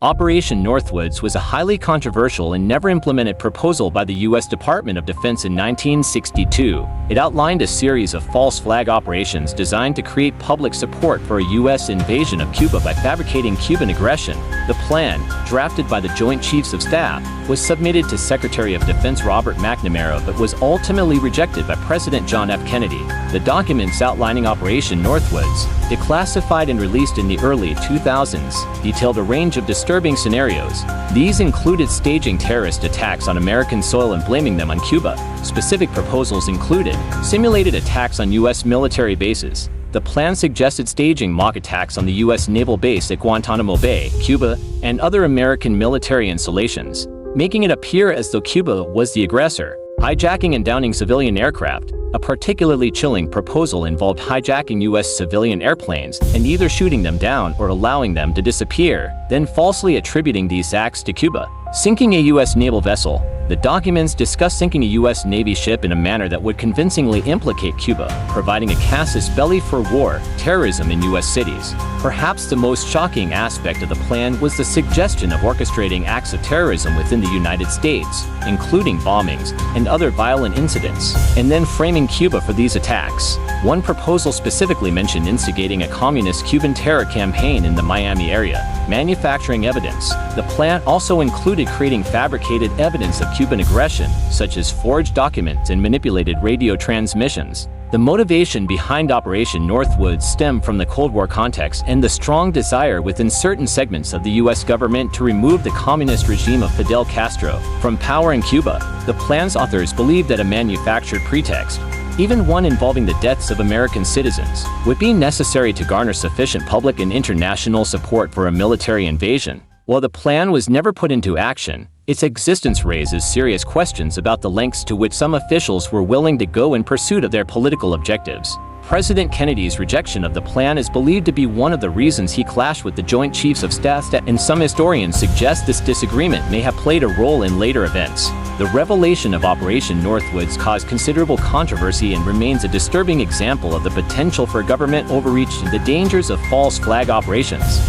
Operation Northwoods was a highly controversial and never implemented proposal by the U.S. Department of Defense in 1962. It outlined a series of false flag operations designed to create public support for a U.S. invasion of Cuba by fabricating Cuban aggression. The plan, drafted by the Joint Chiefs of Staff, was submitted to Secretary of Defense Robert McNamara but was ultimately rejected by President John F. Kennedy. The documents outlining Operation Northwoods, declassified and released in the early 2000s, detailed a range of disturbing scenarios. These included staging terrorist attacks on American soil and blaming them on Cuba. Specific proposals included simulated attacks on U.S. military bases. The plan suggested staging mock attacks on the U.S. naval base at Guantanamo Bay, Cuba, and other American military installations, making it appear as though Cuba was the aggressor. Hijacking and downing civilian aircraft. A particularly chilling proposal involved hijacking U.S. civilian airplanes and either shooting them down or allowing them to disappear, then falsely attributing these acts to Cuba. Sinking a U.S. naval vessel. The documents discuss sinking a U.S. Navy ship in a manner that would convincingly implicate Cuba, providing a casus belli for war, terrorism in U.S. cities. Perhaps the most shocking aspect of the plan was the suggestion of orchestrating acts of terrorism within the United States, including bombings and other violent incidents, and then framing Cuba for these attacks. One proposal specifically mentioned instigating a communist Cuban terror campaign in the Miami area. Manufacturing evidence. The plan also included creating fabricated evidence of Cuban aggression, such as forged documents and manipulated radio transmissions. The motivation behind Operation Northwoods stemmed from the Cold War context and the strong desire within certain segments of the U.S. government to remove the communist regime of Fidel Castro from power in Cuba. The plan's authors believed that a manufactured pretext, even one involving the deaths of American citizens, would be necessary to garner sufficient public and international support for a military invasion. While the plan was never put into action, its existence raises serious questions about the lengths to which some officials were willing to go in pursuit of their political objectives. President Kennedy's rejection of the plan is believed to be one of the reasons he clashed with the Joint Chiefs of Staff, and some historians suggest this disagreement may have played a role in later events. The revelation of Operation Northwoods caused considerable controversy and remains a disturbing example of the potential for government overreach and the dangers of false flag operations.